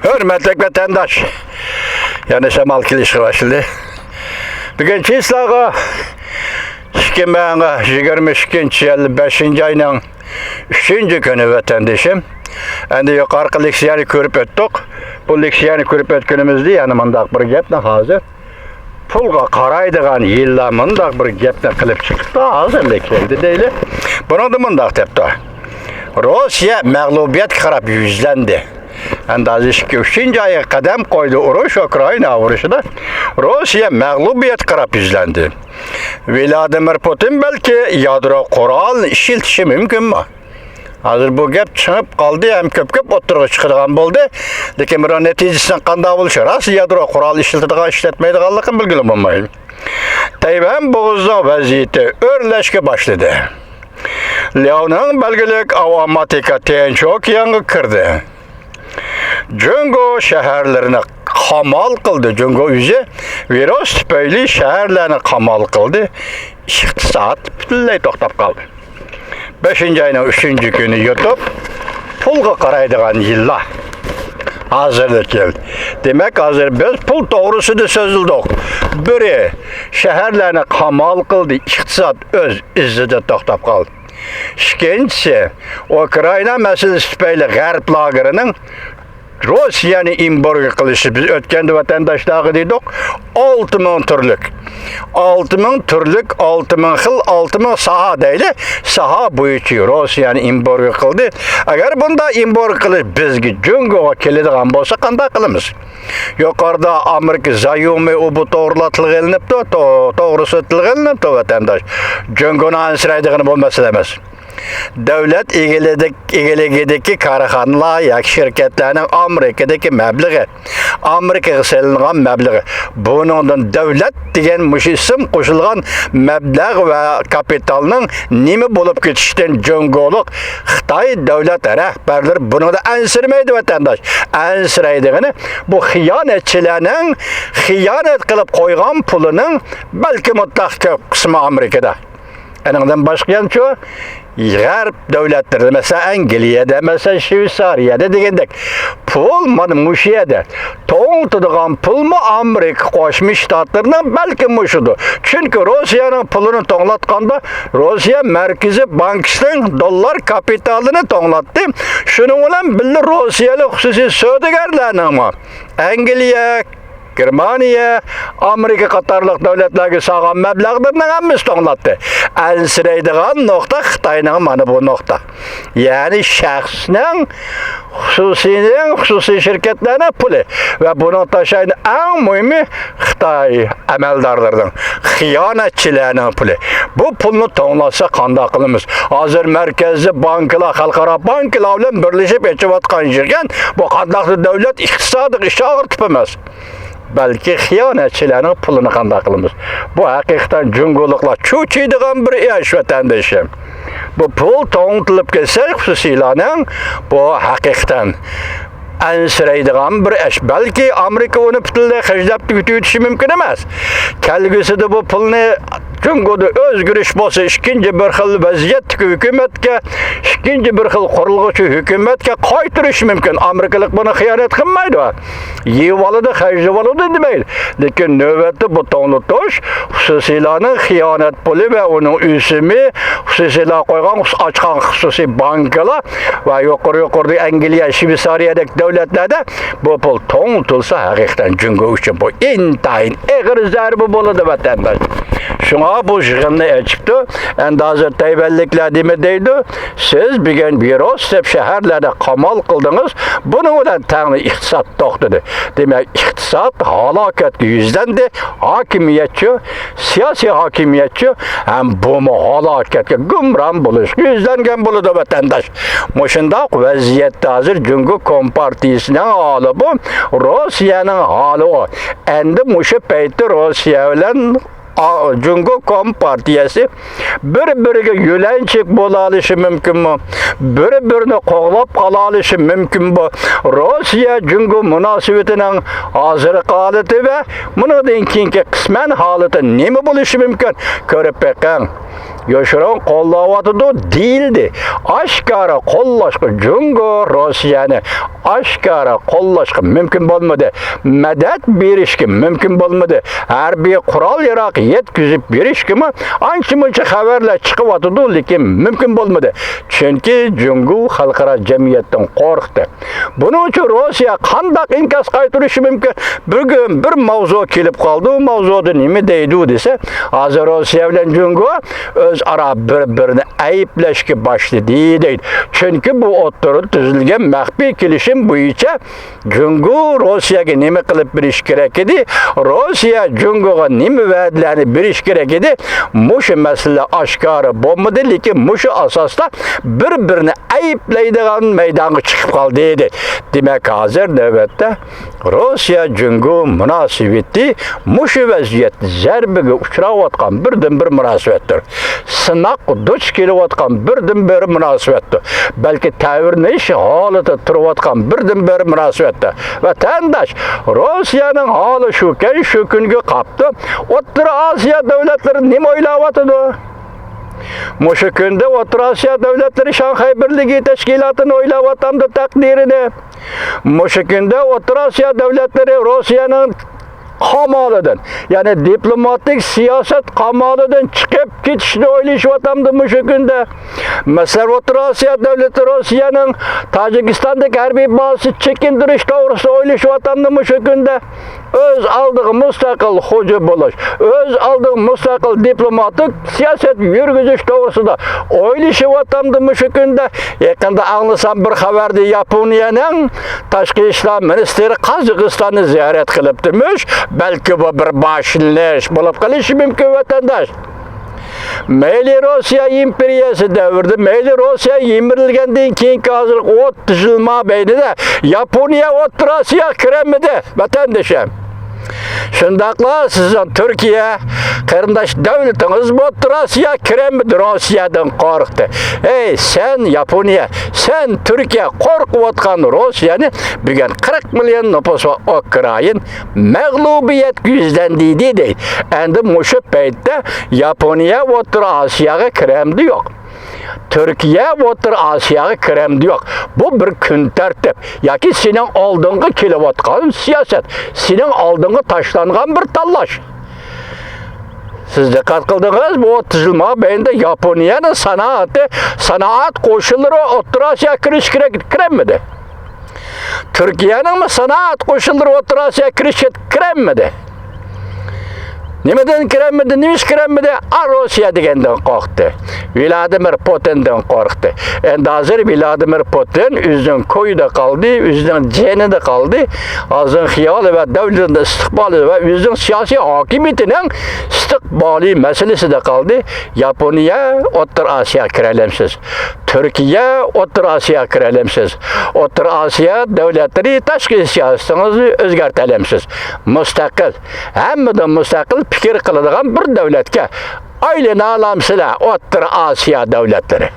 Hürmetlik vatandaş. Yani Şamal Kilişki başladı. Bugün Çislağa 2022 ayının 3. günü vatandaşım. Endi yukarı leksiyonu körüp öttük. Bu leksiyonu körüp ötkünümüzde yanımında bir gepne hazır. Pulga qaraydigan yilla mındaq bir gepne qilib chiqdi, hozir keldi deyli. Buni da mındaq debdi. Rossiya mag'lubiyatga qarab yuzlandi. Endi hozir 3. ayga qadam qo'ydi urush, Ukraina urushida. Rossiya mag'lubiyatga qarab yuzlandi. Vladimir Putin balki yadro qurol ishlatilishi mumkinmi? Hozir bu gap chiqib qoldi, ham ko'p o'tirg'i chiqadigan bo'ldi. Lekin bir natijasidan qanday bo'lishi, Rossiya yadro qurol ishlatmaydiganligini bilgili bo'lmaydi. Tayvan bo'g'izning vaziyati o'rlashga boshladi. Leoning belgilik avtomatika tinch okeanga kirdi. Jungo shaharlarini qamal qildi. Jungo o'zi virus tufayli shaharlarni qamal qildi. Iqtisod butunlay to'xtab qoldi. 5. ayının 3. günü YouTube pulga qaraydigan yilla hazırda keldi. Demek hazır biz pul doğrusunu sözüldük. Biri şehirlerini qamal qildi, iqtisod öz izzida to'xtab qoldi. İkincisi, Ukraina meselesi tufayli G'arb lagerining Rossiyani embargo qilishi, biz o'tganda vatandoshlarga dedik 6000 turlik 6000 turlik 6000 xil 6000 saha deyli, saha bo'yicha Rossiyani embargo qildi. Agar bunda embargo qilish bizga jungoga keladigan bo'lsa qanday qilamiz? Yuqorida Amerika zayumi u bu to'g'rilatilganibdi, to'g'risi tilganibdi vatandosh. Jungoni ansiraydigani bo'lmasa emas. Devlet egeligideki karxanalar, yak şirketlerinin Amerika'daki məbləği, Amerika'ya selingan məbləği, bunundan devlet degen isim qoşulgan məbləğ ve kapitalının nemi bulup ketişten cöngoluk Xitay devlet rəhbərləri bunu da ensirmeydi vatandaş. Ensireydiğini bu xiyanetçilerinin xiyanet kılıp koygan pulunun belki mutlak kök kısmı Amerika'da. Eniden başka yan şu, G'arb devletleri mesela Angliyada, mesela Şveysariyada degandek pul mana mushiyada to'g'tidigan pulmi Amerika Qo'shma Shtatlarining balki mushudir. Chunki Rossiyaning pulini to'nglatganda Rossiya Markaziy bankisining dollar kapitalini to'nglatdi. Shuning bilan birga Rossiyalik xususiy savdogarlarning Angliya, Germaniya, Amerika qatarlıq devletlerge sağlam məbləğlərini hamısı to'nglatdi. Ansiraydigan nokta Xitayning mana bu nokta. Yani şəxsning, xususiy şirketlerinin puli ve bunun taşıyın en mühimi Xitay əməldarlarının, xiyanetçilərinin puli. Bu pulunu to'nglatsa qanday qilamiz? Hozir Markaziy banklar, xalqaro banklar bilan birlashib etayotgan yergan bu qanday davlat iqtisodiy ish og'ritib emas. Belki xiyanetçilerin pulunu qanday qilamiz. Bu haqiqatan jungoluklar cho'chiydigan bir ish vatandoshim. Bu pul to'ngtilib kelsa, xususiylarning bu haqiqatan ansiraydigan bir ish. Belki Amerika uni butunlay xajlab tugutishi mumkin emas. Kelgusida bu pulni Jungoda o'zgarish bo'lsa, ikkinchi bir xil vaziyatga hukumatga, ikkinchi bir xil qurilg'uchi hukumatga qaytirish mumkin. Amerikalik buni xiyonat qilmaydi. Yevolida, xajvolida demaydi. Lekin navbatda bu to'ngtish xususiylarning xiyonat puli va uning o'simi, xususiylar qo'ygan ochgan xususiy banklar va yuqori Angliya, Shveysariyadagi davlatlarda bu pul to'ngtilsa haqiqatan Jungo uchun bu intayin og'ir zarba bo'ladi vatandosh. Şuna bu yığınını açıptı. Endi hozir Tayvanliklar nima deydi? Siz bugün virus deb shaharlarda qamal qildingiz. Buning bilan tangni iqtisod to'xtadi. Demak, iqtisod halokatga yuzlandi. Hokimiyatchi, siyosiy hokimiyatchi ham bu halokatga gumron bo'lish yuzlangan bo'ladi vatandosh. Mushundoq vaziyatda hozir Jungo Kompartiyasining holi bu, Rossiyaning holi o. Endi mushu paytda Rossiya bilan Jungo Kompartiyasi bir-biriga yo'lanchiq bo'la olishi mumkinmi? Bir-birini qo'g'lab qola olishi mumkinmi? Rossiya Jungo munosabatining hozirgi holati va bundan keyingi qisman holati nima bo'lishi mumkin? Ko'rib beqing. Yoşuran qo'llayotdi deyildi. Oshkora qo'llashga Jungo Rossiyani oshkora qo'llashga mumkin bo'lmadi. Madad berishga mumkin bo'lmadi. Harbiy qurol yarog' yetkazib berishga ancha-muncha xabarlar chiqyotdi, lekin mumkin bo'lmadi. Chunki Jungo xalqaro jamiyatdan qo'rqdi. Buning uchun Rossiya qanday inkas qaytarishi mumkin? Bugun bir mavzu kelib qoldi. U mavzuda nima deydi desa, hozir Rossiya bilan Jungo o'zaro bir-birini ayblashga boshladi deydi. Chunki bu o'ttirib tuzilgan maxfiy kelishim bo'yicha Jungo Rossiyaga nima qilib berish kerak edi? Rossiya Jungoga nima va'dalarni berish kerak edi? Mushu masala oshkora bo'lmadi, lekin mushu asosda bir-birini ayblaydigan maydonga chiqib qoldi dedi. Demak, hozir navbatda Rossiya Jungo munosabati mushu vaziyat zarbiga uchrayotgan birdan-bir munosabatdir. Sinoq duch kelayotgan birdan-bir munosabatdir. Balki tavrinish holatida turayotgan birdan-bir munosabatdir. Vatandosh, Rossiyaning holi shu kunga qapti. O'rta Osiyo davlatlari nima o'ylayotdi? Mushu kunda O'rta Osiyo davlatlari Shanxay birligi tashkilotini o'ylayotdi taqdirini. Mushu kunda O'rta Osiyo davlatlari Rossiyaning qamolidan, ya'ni diplomatik siyosat qamolidan chiqib ketishni o'ylashyapti mushu kunda. Masalan, O'rta Osiyo davlati Rossiyaning Tojikistondagi harbiy bazasini chekindirish to'g'risida o'ylashyapti mushu kunda. O'z oldiga mustaqil xo'ja bo'lish, o'z oldiga mustaqil diplomatik siyosat yurgizish to'g'risida o'ylashyapti mushu kunda. Yaqinda anglasam bir xabarda Yaponiyaning tashqi ishlar ministri Qozog'istonni ziyorat qilibdimish. Belki bu bir başlanış bo'lib qolishi mumkin vatandosh. Mayli Rossiya imperiyasi davrida, mayli Rossiya yemirilgandan keyin hozir 30 yil mobaynida Yaponiya O'rta Osiyo kiramidi vatandoshim. Shundaqla sizning Turkiya qarindosh davlatingiz O'rta Osiyo kiramidi Rossiyadan qo'rqdi. Ey sen Yaponiya, sen Turkiya qo'rqayotgan Rossiyani bugun 40 million nüfus va Ukrain mag'lubiyat yuzlandi dedi. Endi mushu paytda Yaponiya O'rta Osiyoga kiramdi yo'q. Türkiye O'rta Osiyoga kiramdi yo'q. Bu bir kun tartib yoki sening oldinga kelayotgan siyosat, sening oldinga tashlangan bir tanlash. Siz diqqat qildingiz, bu 30 yil mobaynida Yaponiyaning sanoat qo'shinlari O'rta Osiyoga kirish kiramidi? Turkiyaning sanoat qo'shinlari O'rta Osiyoga kirishga kiramidi? Nimadan kiramidi, nimish kiramidi? Rossiya degandan qo'rqdi. Vladimir Putindan qo'rqdi. Endi hozir Vladimir Putin o'zining ko'yida qoldi, o'zining jenida qoldi. Hozir xiyoli va davlatning istiqboli va o'zining siyosiy hokimiyatining istiqboli masalasida qoldi. Yaponiya O'rta Osiyoga kiralamsiz. Turkiya O'rta Osiyoga kiralamsiz. O'rta Osiyo davlatlari tashqi siyosatingizni o'zgartiralamsiz. Mustaqil, hammadan mustaqil fikr qiladigan bir davlatga aylana olamsizlar O'rta Osiyo davlatlari.